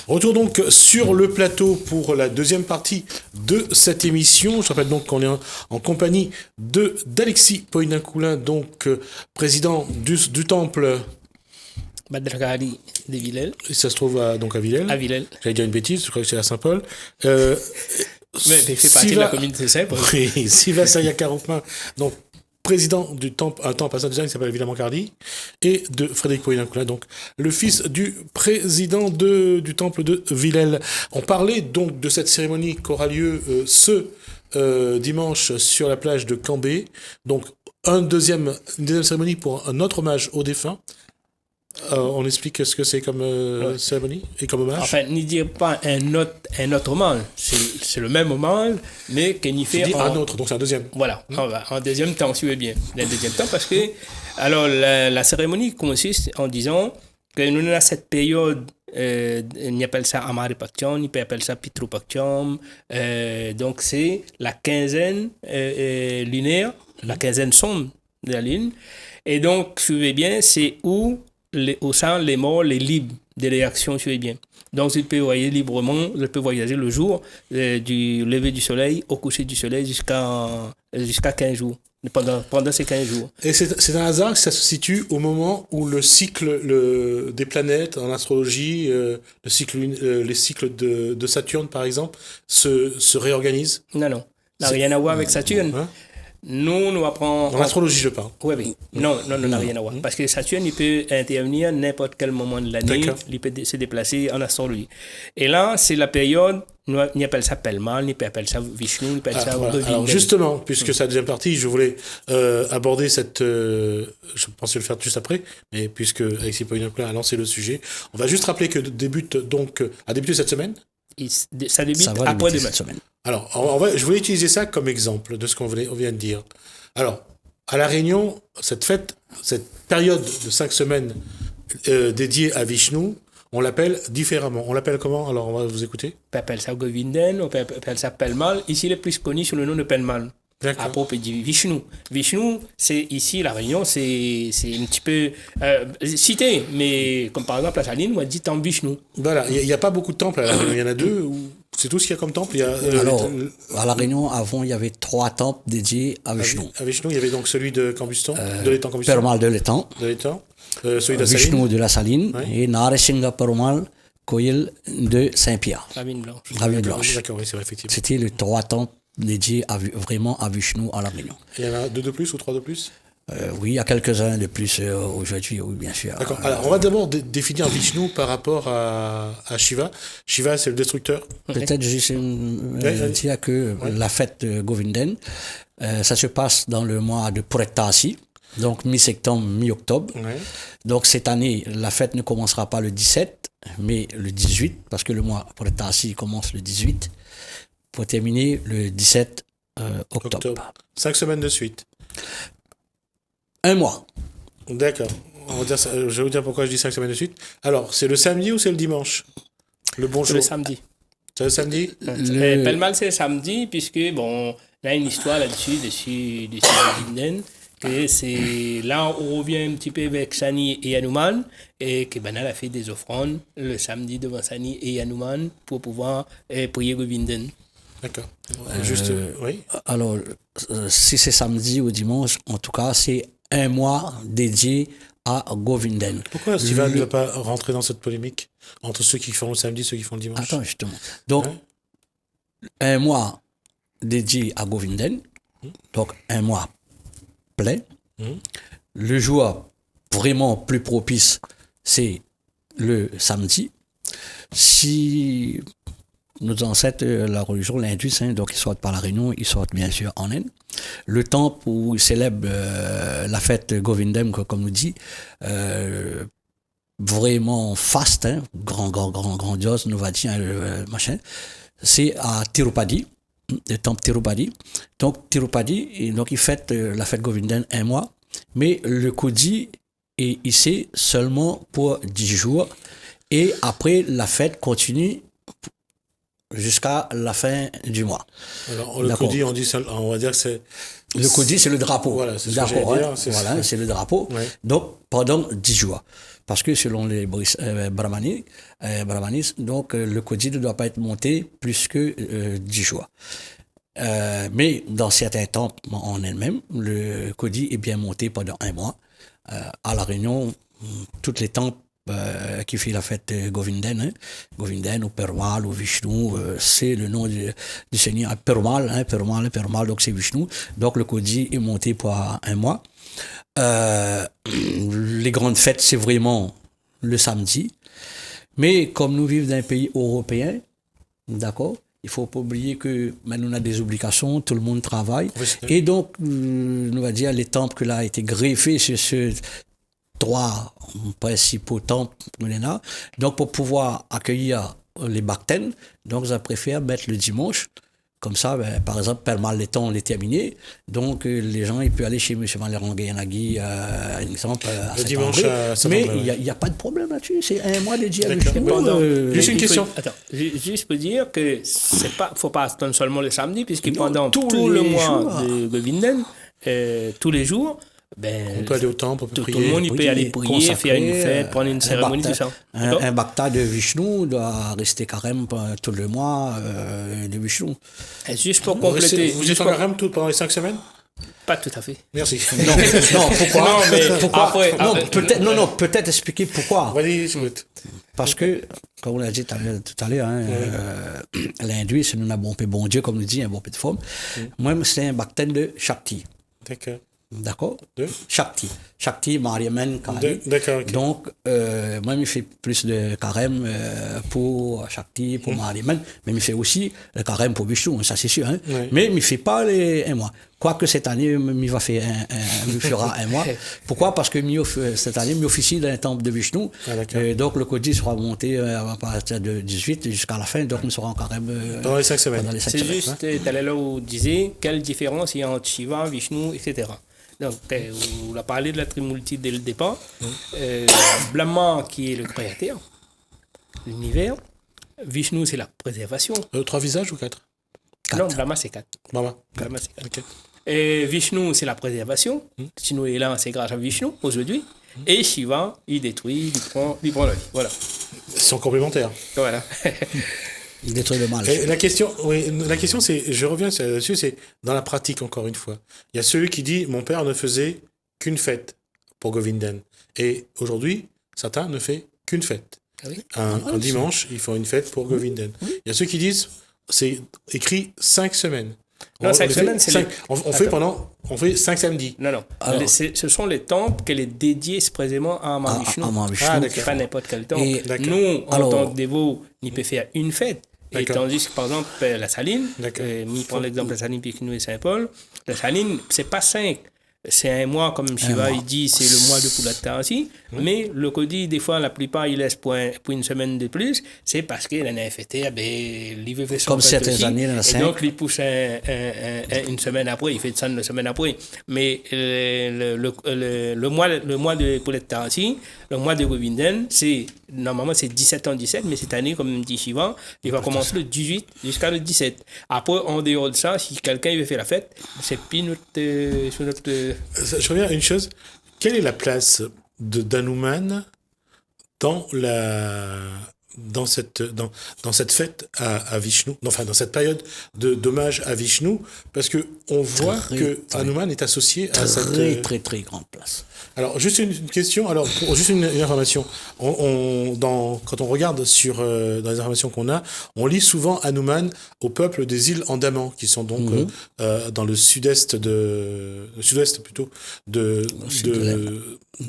Retour donc sur le plateau pour la deuxième partie de cette émission. Je rappelle donc qu'on est en compagnie d'Alexis Poïnacoulen, donc président du temple Badragari de Villèle. Ça se trouve donc à Villèle. À Villèle. J'allais dire une bêtise, je crois que c'est à Saint-Paul. Mais il fait partie de la commune de Saint-Paul. Oui, Siva Sayakaropin, donc président du temple, un temple à Saint-Denis qui s'appelle Villamacardy, et de Frédéric Poïnacoulen, donc le fils du président du temple de Villèle. On parlait donc de cette cérémonie qui aura lieu ce dimanche sur la plage de Cambé. Donc une deuxième cérémonie pour un autre hommage aux défunts. On explique ce que c'est comme cérémonie et comme hommage. Enfin, n'y dire pas un autre hommage. C'est le même hommage, mais qu'on y fait un autre, donc c'est un deuxième. Voilà, en deuxième temps, si vous voulez bien. Le deuxième temps, parce que alors la cérémonie consiste en disant que nous avons cette période, on appelle ça Amari Paktiam, on appelle ça Pitru Paktiam. Donc c'est la quinzaine lunaire, la quinzaine sombre de la lune. Et donc, si vous voulez bien, c'est où au sein les morts, les libres des réactions, si vous voulez bien. Donc, il peut voyager librement, il peut voyager le jour, du lever du soleil au coucher du soleil jusqu'à 15 jours, pendant ces 15 jours. Et c'est un hasard que ça se situe au moment où le cycle des planètes en astrologie, les cycles de Saturne, par exemple, se réorganisent? Non. Ça n'a rien à voir avec Saturne. Hein? Nous apprenons... En astrologie, je parle. Oui. Non, n'a rien à voir. Parce que Saturne, il peut intervenir à n'importe quel moment de l'année. D'accord. Il peut se déplacer en astrologie. Et là, c'est la période, on appelle ça Pelmal, on appelle ça Vishnu, on appelle ça Govindan. Alors justement, puisque c'est la deuxième partie, je voulais aborder cette... je pensais le faire juste après, mais puisque Alexis Poïnacoulen a lancé le sujet, on va juste rappeler que a débuté cette semaine. Ça débute après-demain. Cette semaine. Alors, je voulais utiliser ça comme exemple de ce qu'on vient de dire. Alors, à La Réunion, cette période de 5 semaines dédiée à Vishnu, on l'appelle différemment. On l'appelle comment? Alors, on va vous écouter. On peut appeler ça Govindan, on peut appeler ça Pelmal. Ici, il est plus connu sous le nom de Pelmal. D'accord. À propos du Vishnu. Vishnu, c'est ici, La Réunion, c'est un petit peu cité, mais comme par exemple à Saline, on dit temple Vishnu. Voilà, il n'y a pas beaucoup de temples à La Réunion, il y en a 2, ou c'est tout ce qu'il y a comme temple. Alors, à La Réunion, avant, il y avait 3 temples dédiés à Vishnu. À Vishnu, il y avait donc celui de Cambuston, de l'étang Cambuston. Perumal de l'étang. Celui de Vishnu de la Saline, et Narasimha Perumal, Koyil de Saint-Pierre. Ravine Blanche. Ravine Blanche. D'accord, oui, c'est vrai, effectivement. C'était les 3 temples dédiés vraiment à Vishnu à La Réunion. Il y en a 2 de plus ou 3 de plus? Oui, il y a quelques-uns de plus aujourd'hui, oui, bien sûr. D'accord. Alors, on va d'abord définir Vishnu par rapport à Shiva. Shiva, c'est le destructeur. Peut-être juste dire que la fête de Govindan, ça se passe dans le mois de Purettasi, donc mi-septembre, mi-octobre. Ouais. Donc cette année, la fête ne commencera pas le 17, mais le 18, parce que le mois Purettasi commence le 18, pour terminer le 17 octobre. 5 semaines de suite. 1 mois. D'accord. Je vais vous dire pourquoi je dis 5 semaines de suite. Alors, c'est le samedi ou c'est le dimanche? Le bon jour. Le samedi. C'est le samedi? Pelmal, c'est le samedi, puisque, bon, il y a une histoire là-dessus, dessus Govindan, que c'est là où on revient un petit peu avec Sani et Hanuman, et que Banal a fait des offrandes le samedi devant Sani et Hanuman pour pouvoir prier Govindan. D'accord. Juste, oui. Alors, si c'est samedi ou dimanche, en tout cas, c'est 1 mois dédié à Govindan. Pourquoi Steven ne va pas rentrer dans cette polémique entre ceux qui font le samedi et ceux qui font le dimanche? Attends, justement. Donc, 1 mois dédié à Govindan, donc 1 mois plein. Le jour vraiment plus propice, c'est le samedi. Si nos ancêtres, la religion, l'hindou, donc ils sortent par la Réunion, ils sortent bien sûr en Inde. Le temple où ils célèbrent la fête Govindam, comme nous dit, vraiment faste, grandiose, nous va dire, machin, c'est à Tirupati, le temple Tirupati. Donc Tirupati, donc ils fêtent la fête Govindam 1 mois, mais le Kudi est ici seulement pour 10 jours, et après la fête continue jusqu'à la fin du mois. Alors, le Kudi, on va dire que Le Kodi, c'est le drapeau. Voilà, c'est ce que D'accord, j'allais dire, c'est voilà, ça. c'est le drapeau. Ouais. Donc, pendant 10 jours. Parce que selon les brahmanis, donc le Kodi ne doit pas être monté plus que 10 jours. Mais dans certains temples en elles-mêmes, le Kodi est bien monté pendant 1 mois. À La Réunion, toutes les temples qui fait la fête Govindan, Govindan ou Perumal ou Vishnu, c'est le nom du Seigneur. Perumal, donc c'est Vishnu. Donc le Kodi est monté pour 1 mois. Les grandes fêtes, c'est vraiment le samedi. Mais comme nous vivons dans un pays européen, d'accord, il faut pas oublier que maintenant on a des obligations, tout le monde travaille. Oui, Et donc, on va dire, les temples que là a été greffés sur ce 3 principaux temples là. Donc, pour pouvoir accueillir les bactènes, donc, je préfère mettre le dimanche. Comme ça, ben, par exemple, Permal les temps, on est terminé. Donc, les gens, ils peuvent aller chez M. Malerangé-Yanagui, exemple, à Le dimanche à Mais Saint-André, il n'y a pas de problème là-dessus. C'est 1 mois dédié à D'accord. Vishnu. Pendant- Juste une il faut- question. Attends, juste pour dire que c'est pas, faut pas attendre seulement le samedi, puisque Non, pendant tous tout le les mois jours. de Govindan, tous les jours, On peut aller au temple, on peut tout prier. le monde il peut aller prier, faire une fête, prendre une cérémonie, tout ça. D'accord. Un bhakta de Vishnu doit rester carême tout le mois de Vishnu. Et juste pour Vous compléter, êtes juste en pour- carême pendant les 5 semaines? pas tout à fait. Merci. Non, non, pourquoi? Non, mais Pourquoi? après- non, après- peut-être, peut-être expliquer pourquoi. Vas-y, je m'écoute. Parce que, comme on l'a dit tout à l'heure, l'hindouisme, nous avons un bon Dieu, comme nous dit, un bon peu de forme. Moi, c'est un baptême de Shakti. D'accord. D'accord? De Shakti. Shakti, Mariaman, Kali. D'accord, ok. Donc, moi, il fait plus de carême pour Shakti, pour Mariaman, mais il fait aussi le carême pour Vishnu, ça c'est sûr. Hein? Ouais. Mais il ne fait pas les 1 mois. Quoique cette année, il va faire il fera 1 mois. Pourquoi? Parce que cette année, il officie dans un temple de Vishnu. Ah, d'accord. Donc, le Kodi sera monté à partir de 18 jusqu'à la fin. Donc, nous serons en carême Pendant les 5 semaines. pendant les 5 C'est semaines. juste, tout à l'heure, vous disiez quelle différence il y a entre Shiva, Vishnu, etc. Donc, on a parlé de la Trimurti dès le départ. Brahma, qui est le créateur, l'univers. Vishnu, c'est la préservation. 3 visages ou 4? Non, Brahma, c'est 4. Brahma. Brahma, c'est 4. Ok. Et Vishnu, c'est la préservation. Si nous est là, c'est grâce à Vishnu aujourd'hui. Et Shiva, il détruit, il prend la vie. Voilà. Ils sont complémentaires. Voilà. Il détruit le mal. Et la question, c'est, je reviens là-dessus, c'est dans la pratique, encore une fois. Il y a celui qui dit, mon père ne faisait qu'une fête pour Govindan. Et aujourd'hui, Satan ne fait qu'une fête. Ah oui. Un dimanche, ils font une fête pour Govindan. Il y a ceux qui disent, c'est écrit 5 semaines. Non, 5 semaines, c'est on fait 5 samedis. Non, non. Alors- Ce sont les temples qu'elle est dédiée expressément à Mahavishnu. À Mahavishnu. Ah, C'est d'accord. pas n'importe quel temple. Et- D'accord. Nous, en Alors- tant que dévots, on peut faire une fête. Et D'accord. tandis que, par exemple, la Saline, D'accord. on prend l'exemple de la Saline, Piquino et Saint-Paul, la Saline, c'est pas 5. C'est 1 mois, comme Shiva il dit, c'est le mois de Pulattasi. Mais le Kodi, des fois, la plupart, il laisse pour une semaine de plus. C'est parce qu'il en a fêté, il veut faire son Comme fête certaines aussi. années, il en a Et 5. donc, il pousse une semaine après, il fait ça une semaine après. Mais le mois de Pulattasi, le mois de Govindan, normalement, c'est 17 ans 17, mais cette année, comme dit Shiva, il va commencer le 18 jusqu'à le 17. Après, en dehors de ça, si quelqu'un veut faire la fête, c'est puis notre Je reviens à une chose. Quelle est la place d'Hanuman dans cette fête à Vishnu, enfin dans cette période d'hommage à Vishnu, parce que on voit que Hanuman est associé à cette Très, très, très grande place. Alors juste une question, juste une information. Quand on regarde dans les informations qu'on a, on lit souvent Hanuman au peuple des îles Andaman, qui sont donc dans le sud-est de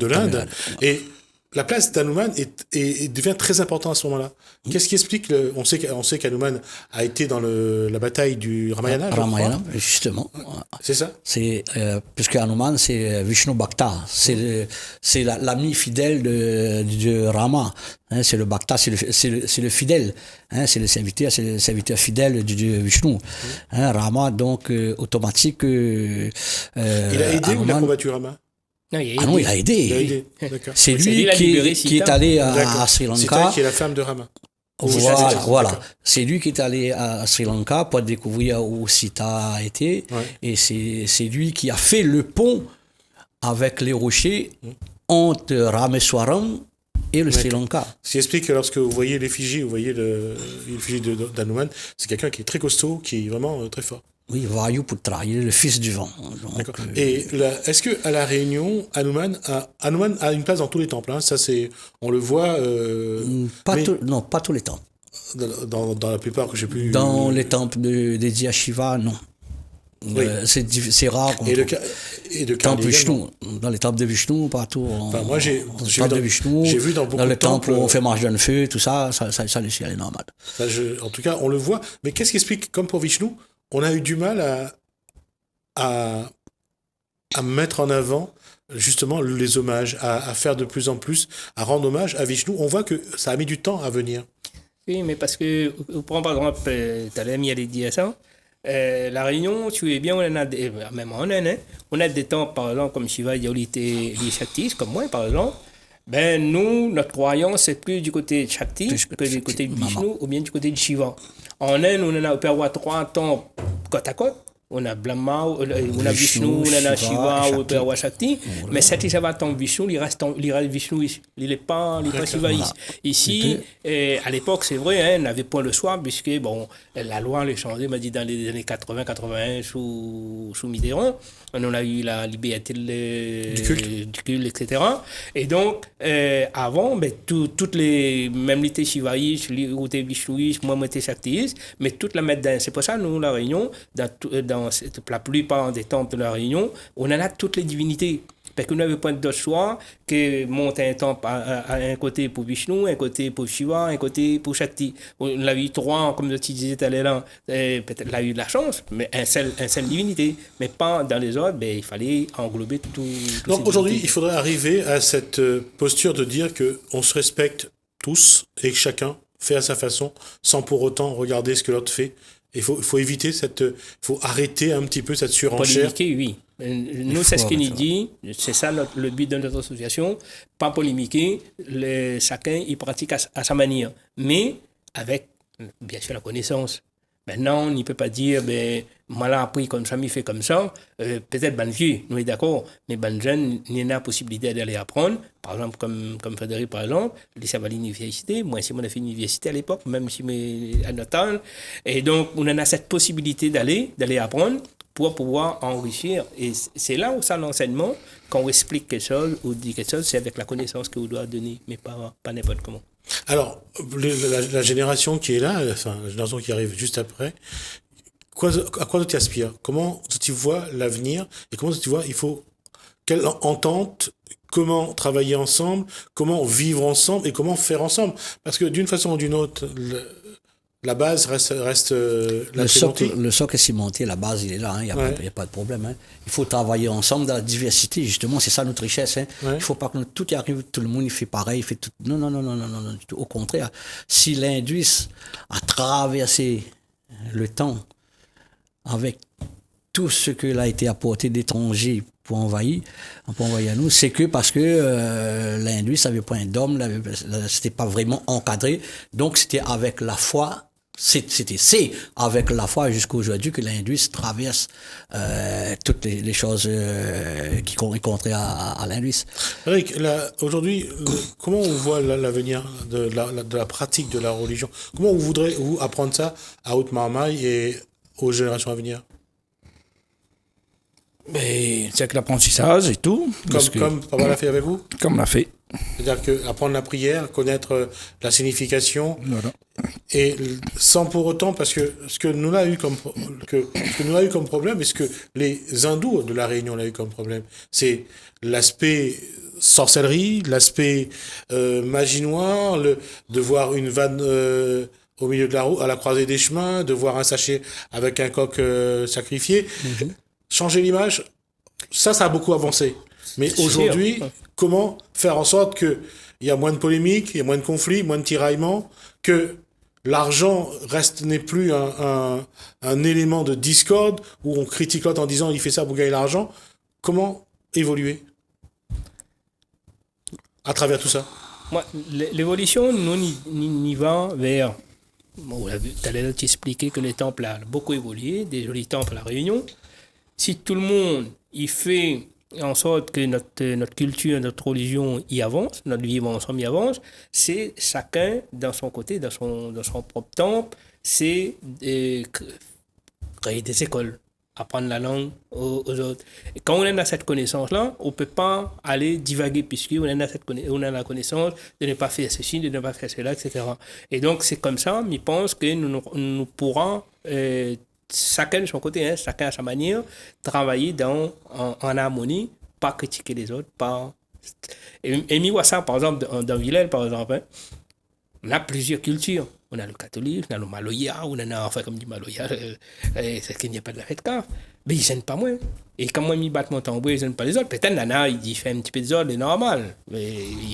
l'Inde. Et la place d'Hanuman devient très importante à ce moment-là. Qu'est-ce qui explique on sait qu'Hanuman a été dans la bataille du Ramayana, je crois. Ramayana, justement. C'est ça? C'est, puisque Hanuman, c'est Vishnu Bhakta. C'est l'ami fidèle de Rama. Hein, c'est le Bhakta, c'est le fidèle. Hein, c'est le serviteur fidèle de Dieu Vishnu. Hein, Rama, donc, automatique. Il a aidé ou il a Hanuman- combattu Rama? Non, Ah non, il a aidé. Il a aidé, d'accord. C'est C'est lui lui qui a libéré qui est Sita. allé à D'accord. Sri Sita, Lanka. qui est la femme de Rama. Voilà. C'est lui qui est allé à Sri Lanka pour découvrir où Sita a été. Ouais. Et c'est lui qui a fait le pont avec les rochers entre Rameswaram et le Sri Lanka. Ce qui explique que lorsque vous voyez l'effigie, vous voyez l'effigie d'Hanuman, c'est quelqu'un qui est très costaud, qui est vraiment très fort. Oui, Vayuputra, il est le fils du vent. D'accord. Et est-ce que à la Réunion, Hanuman a une place dans tous les temples, hein? Ça, on le voit. Non, pas tous les temples. Dans la plupart que j'ai pu. Dans les temples dédiés à Shiva, non. Oui. C'est rare. Et de temple Kali Vishnu, dans les temples de Vishnu, partout. Moi, j'ai vu dans beaucoup dans de les temples où temples, on fait marche d'un feu, tout ça, ça le ciel est normal. En tout cas, on le voit. Mais qu'est-ce qui explique, comme pour Vishnu, on a eu du mal à mettre en avant justement les hommages, à faire de plus en plus, à rendre hommage à Vishnu. On voit que ça a mis du temps à venir. Oui, mais parce que, prends par exemple, tu as mis à dire ça. La Réunion, tu es bien, on a même en Inde, on a des temps, par exemple, comme Shiva, Yolité, les Shaktis, comme moi, par exemple. Ben, nous, notre croyance, c'est plus du côté de Shakti que du côté de Vishnu ou bien du côté de Shiva. En Inde, on a avoir 3 temps côte à côte. On a Brahma, on a Vishnu, on a Shiva, on peut avoir Shakti. Mais cette ça va tomber Vishnu, il reste Vishnu ici. Il n'est pas Shiva ici. Ici, à l'époque, c'est vrai, on n'avait pas le choix, puisque bon, la loi a changé, m'a dit dans les années 80-81 sous Mitterrand. On a eu la liberté du culte, etc. Et donc, avant, ben, toutes les, même l'été Shivaïs, l'été Vishnuïs, moi, j'étais Shaktiïs, mais toute la mettre dans. C'est pour ça, nous, la Réunion, dans la plupart des temples de la Réunion, on en a toutes les divinités. Parce qu'on n'avait pas de choix que monter un temple à un côté pour Vishnu, un côté pour Shiva, un côté pour Shakti. On a eu 3, comme tu disais tout à l'heure, peut-être on a eu de la chance, mais un seul divinité. Mais pas dans les autres, ben, il fallait englober tout. Donc aujourd'hui, il faudrait arriver à cette posture de dire qu'on se respecte tous et que chacun fait à sa façon, sans pour autant regarder ce que l'autre fait. Il faut éviter faut arrêter un petit peu cette surenchère. Polémiquer, oui. Nous, c'est ce qu'il nous dit, c'est ça le but de notre association, pas polémiquer, chacun il pratique à sa manière, mais avec, bien sûr, la connaissance. Maintenant, on ne peut pas dire, ben, moi, là, appris comme ça, il fait comme ça. Peut-être ban vieux, nous sommes d'accord, mais ban jeune, il y a la possibilité d'aller apprendre. Par exemple, comme Frédéric, par exemple, il s'est à l'université. Moi, si on a fait l'université à l'époque, même si je à notre temps. Et donc, on a cette possibilité d'aller apprendre pour pouvoir enrichir. Et c'est là où ça, l'enseignement, quand on explique quelque chose ou dit quelque chose, c'est avec la connaissance que vous doit donner, mais pas n'importe comment. Alors, la génération qui est là, enfin, la génération qui arrive juste après, à quoi tu aspires? Comment tu vois l'avenir? Et comment tu vois, quelle entente, comment travailler ensemble, comment vivre ensemble et comment faire ensemble? Parce que d'une façon ou d'une autre, la base reste la cimenterie. Le socle est cimenté, la base, il est là, il n'y a pas de problème. Hein. Il faut travailler ensemble dans la diversité, justement, c'est ça notre richesse. Hein. Il ne faut pas que tout y arrive, tout le monde il fait pareil, il fait tout. Non. Au contraire, si l'Indus a traversé le temps avec tout ce qu'il a été apporté d'étrangers pour envahir à nous, c'est que parce que l'Indus n'avait pas un dôme, c'était pas vraiment encadré, donc c'était avec la foi. C'est avec la foi jusqu'à aujourd'hui que l'Indus traverse toutes les choses qui sont contraires à l'Indus. Eric, aujourd'hui, comment on voit l'avenir de la pratique de la religion? Comment vous voudrez apprendre ça à Haute-Marmaille et aux générations à venir? Mais c'est avec l'apprentissage et tout. Comme Papa l'a fait avec vous? Comme l'a fait. C'est-à-dire apprendre la prière, connaître la signification, Voilà. et sans pour autant, parce que ce que nous a eu comme problème, et ce que les hindous de la Réunion ont eu comme problème, c'est l'aspect sorcellerie, l'aspect magie noire, de voir une vanne au milieu de la route, à la croisée des chemins, de voir un sachet avec un coq sacrifié. Changer l'image, ça a beaucoup avancé. Mais aujourd'hui, comment faire en sorte qu'il y a moins de polémiques, il y a moins de conflits, moins de tiraillements, que l'argent n'est plus un élément de discorde où on critique l'autre en disant il fait ça pour gagner l'argent. Comment évoluer à travers tout ça? Moi, l'évolution nous n'y va vers. Bon, tout à l'heure, tu expliquais que les temples ont beaucoup évolué, des jolis temples à La Réunion. Si tout le monde y fait en sorte que notre culture, notre religion y avance, notre vivre ensemble y avance, c'est chacun dans son côté, dans son propre temple, c'est créer des écoles, apprendre la langue aux autres. Et quand on a cette connaissance-là, on ne peut pas aller divaguer puisqu'on on a la connaissance de ne pas faire ceci, de ne pas faire cela, etc. Et donc, c'est comme ça, mais je pense que nous pourrons, chacun de son côté, hein, chacun à sa manière, travailler en harmonie, pas critiquer les autres, pas... Et mi ça, par exemple, dans Villèle, par exemple, hein, on a plusieurs cultures. On a le catholique, on a le maloya, on en a, enfin, comme dit maloya, c'est qu'il n'y a pas de la fête cave. Mais ils ne gênent pas moi. Et quand moi, je batte mon tambour, ils ne gênent pas les autres. Peut-être Nana, il fait un petit peu de zone, c'est normal.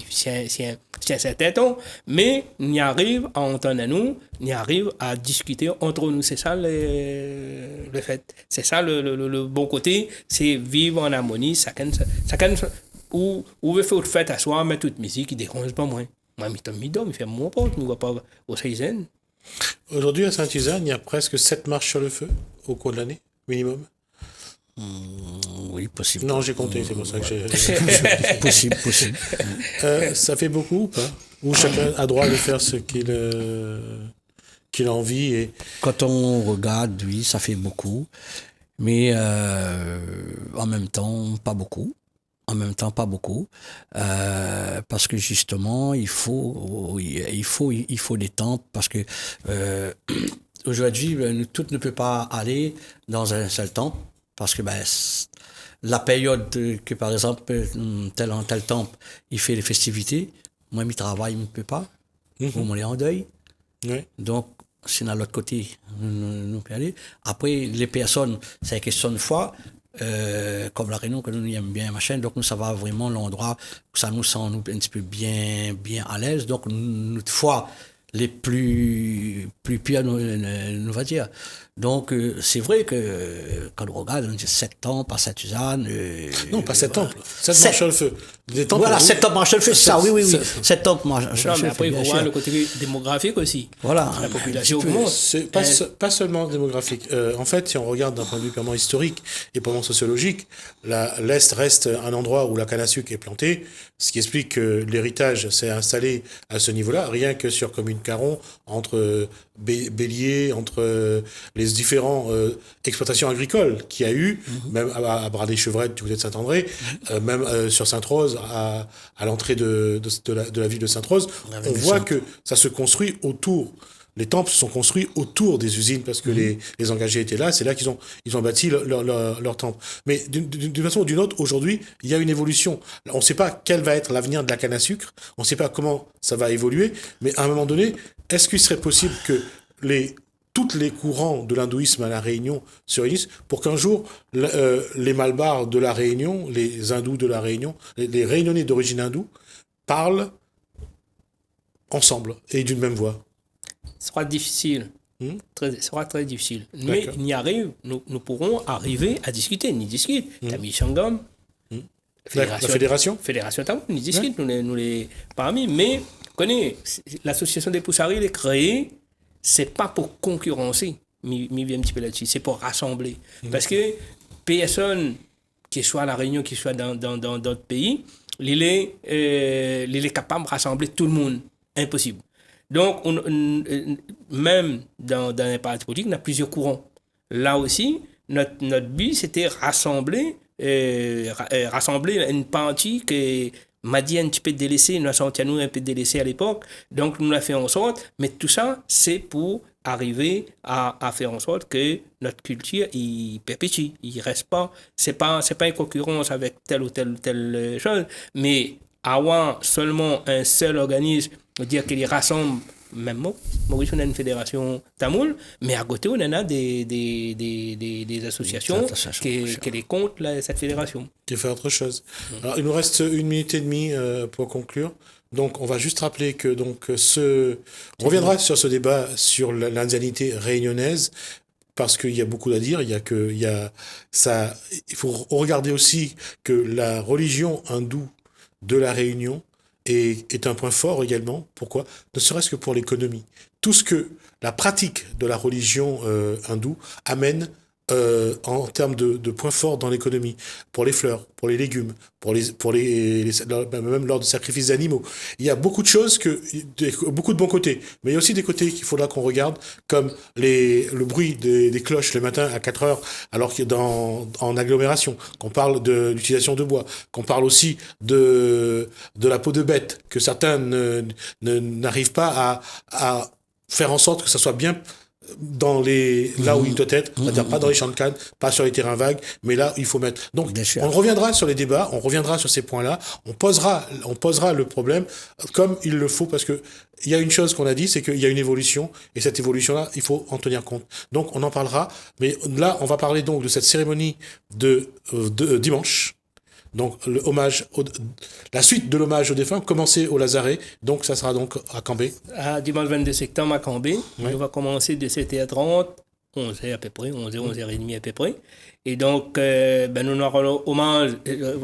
C'est un certain temps. Mais on y arrive à entendre à nous, on y arrive à discuter entre nous. C'est ça le fait. C'est ça le bon côté. C'est vivre en harmonie. Chacun ou veut faire autre fête à soi, mettre toute musique, il ne dérange pas moins. Moi, il fait mon pote, il ne va pas au Saïzen. Aujourd'hui, à Saint-Isaac, il y a presque 7 marches sur le feu au cours de l'année, minimum. Oui, possible. Non, j'ai compté, c'est pour ça que j'ai... possible. Ça fait beaucoup ou pas? Ou chacun a droit de faire ce qu'il a envie et... Quand on regarde, oui, ça fait beaucoup. Mais en même temps, pas beaucoup. Parce que justement il faut des temps parce que aujourd'hui tout ne peut pas aller dans un seul temple parce que la période que par exemple tel temple il fait les festivités, moi il travaille, il ne peut pas, on est en deuil, donc c'est dans l'autre côté nous peut aller. Après les personnes, c'est une question de foi. Comme la Réunion que nous aimons bien machin, donc nous ça va vraiment l'endroit où ça nous sent un petit peu bien à l'aise, donc notre foi les plus pures nous va dire. Donc c'est vrai que quand on regarde, on dit 7 temples à Saint-Suzanne. Non, pas 7 temples. 7 marches sur le feu. Des temples, voilà, 7 temples marches sur le feu, c'est ça, oui. 7 temples marches sur le feu. Après, il faut voir le côté démographique aussi. Voilà. La population augmente. C'est pas seulement démographique. En fait, si on regarde d'un point de vue purement historique et purement sociologique, l'Est reste un endroit où la canne à sucre est plantée, ce qui explique que l'héritage s'est installé à ce niveau-là, rien que sur Commune Caron, entre Bélier, entre les différentes exploitations agricoles qu'il y a eu, même à Bras-des-Chevrettes du côté de Saint-André, même sur Sainte-Rose, à l'entrée de la ville de Sainte-Rose, on voit que ça se construit autour. Les temples se sont construits autour des usines parce que les engagés étaient là. C'est là qu'ils ont bâti leur temple. Mais d'une façon ou d'une autre, aujourd'hui, il y a une évolution. On ne sait pas quel va être l'avenir de la canne à sucre. On ne sait pas comment ça va évoluer. Mais à un moment donné, est-ce qu'il serait possible que tous les courants de l'hindouisme à La Réunion se réunissent pour qu'un jour, les Malbars de La Réunion, les hindous de La Réunion, les réunionnais d'origine hindoue, parlent ensemble et d'une même voix? Ce sera difficile. Ce sera très difficile. Mais on y arrive, nous pourrons arriver à discuter. Nous discutons. Camille Changam, la fédération Tamou, nous discutons, nous les parmi. Mais, connais, l'association des Poussari est créée, c'est pas pour concurrencer. Mais viens un petit peu là-dessus. C'est pour rassembler. Parce que personne, qui soit à La Réunion, qui soit dans d'autres pays, il est capable de rassembler tout le monde. Impossible. Donc, même dans un parti politique, on a plusieurs courants. Là aussi, notre but, c'était rassembler une partie que m'a dit un petit peu délaissée, nous a senti à nous un peu délaissée à l'époque. Donc, nous l'avons fait en sorte. Mais tout ça, c'est pour arriver à faire en sorte que notre culture, il perpétue. Il reste pas. C'est pas une concurrence avec telle ou telle chose. Mais avoir seulement un seul organisme, dire qu'il rassemble, même Maurice, on a une fédération tamoul, mais à côté, on en a des associations qui les comptent, cette fédération. Qui fait autre chose. Alors, il nous reste 1 minute et demie pour conclure. Donc, on va juste rappeler que on reviendra sur ce débat sur l'indianité réunionnaise, parce qu'il y a beaucoup à dire. Il faut regarder aussi que la religion hindoue de La Réunion est un point fort également. Pourquoi ? Ne serait-ce que pour l'économie. Tout ce que la pratique de la religion hindoue amène en termes de points forts dans l'économie, pour les fleurs, pour les légumes, même lors de sacrifices d'animaux. Il y a beaucoup de choses, beaucoup de bons côtés, mais il y a aussi des côtés qu'il faudra qu'on regarde, comme le bruit des cloches le matin à 4 heures, alors que en agglomération, qu'on parle de l'utilisation de bois, qu'on parle aussi de la peau de bête, que certains n'arrivent pas à faire en sorte que ça soit bien là où il doit être, c'est-à-dire pas dans les champs de canne, pas sur les terrains vagues, mais là il faut mettre. Donc on reviendra sur les débats, on reviendra sur ces points-là, on posera le problème comme il le faut, parce que il y a une chose qu'on a dit, c'est qu'il y a une évolution, et cette évolution-là, il faut en tenir compte. Donc on en parlera, mais là on va parler donc de cette cérémonie de dimanche. Donc la suite de l'hommage aux défunts, commencer au Lazaret, donc ça sera donc à Cambé. Dimanche 22 septembre à Cambé, Oui. on va commencer de 7h30, 11h à peu près, 11h30 à peu près. Et donc, nous aurons l'hommage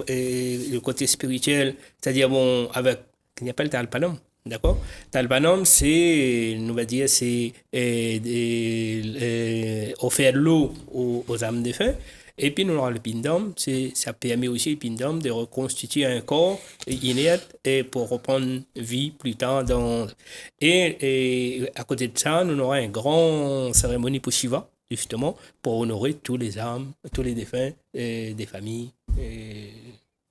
et le côté spirituel, c'est-à-dire avec, il n'y a pas le Talpanum, d'accord ? Talpanum, c'est, on va dire, c'est offrir l'eau aux âmes défunts. Et puis, nous aurons le Pindam. Ça permet aussi, le Pindam, de reconstituer un corps inerte et pour reprendre vie plus tard. Et à côté de ça, nous aurons une grande cérémonie pour Shiva, justement, pour honorer tous les âmes, tous les défunts des familles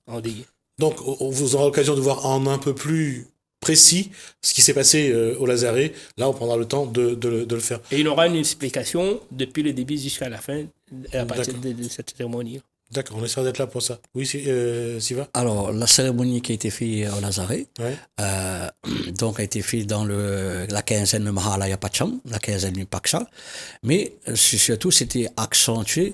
endeuillées. Donc, vous aurez l'occasion de voir en un peu plus précis ce qui s'est passé au Lazaret. Là, on prendra le temps de le faire. Et il y aura une explication depuis le début jusqu'à la fin à partir de cette cérémonie. D'accord, on essaiera d'être là pour ça. Oui, Siva ? Alors, la cérémonie qui a été faite au Lazaret, Ouais. donc a été faite dans la quinzaine de Mahalaya Pacham, la quinzaine du Paksha, mais surtout c'était accentué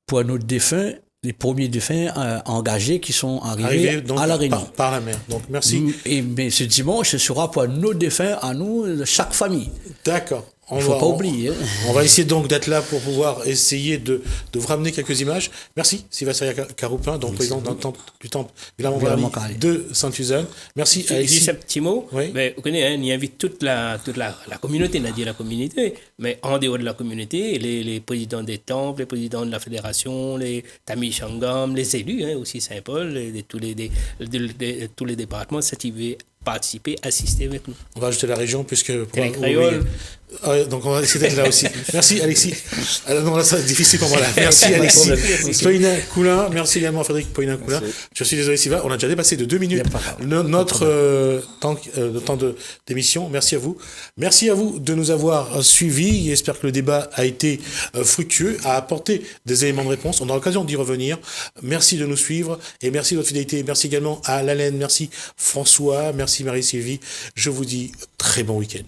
pour nos défunts, les premiers défunts engagés qui sont arrivés donc, à la Réunion. Par la mer. Donc, merci. Mais ce dimanche, ce sera pour nos défunts, à nous, de chaque famille. D'accord. Il ne faut pas oublier. On va essayer donc d'être là pour pouvoir essayer de vous ramener quelques images. Merci, Sylvain Caroupin, donc président du temple Vilaman-Kali de Sainte-Suzanne. Merci, Je dis ce petit mot, Oui. mais vous connaissez, on y invite toute la communauté, on a dit la communauté, mais en dehors de la communauté, les présidents des temples, les présidents de la fédération, les Tamil Shangam, les élus, aussi Saint-Paul, tous les départements, ça qui veut participer, assister avec nous. On va ajouter la région puisque... Créole. Donc on va essayer d'être là aussi. Merci Alexis. Non, là c'est difficile pour moi là. Merci Alexis. Poïna Coulin, merci également Frédéric Poïna Coulin. Je suis désolé Siva, on a déjà dépassé de 2 minutes notre temps d'émission. Merci à vous. Merci à vous de nous avoir suivis. J'espère que le débat a été fructueux, a apporté des éléments de réponse. On aura l'occasion d'y revenir. Merci de nous suivre et merci de votre fidélité. Merci également à Lalaine, merci François, merci Marie-Sylvie. Je vous dis très bon week-end.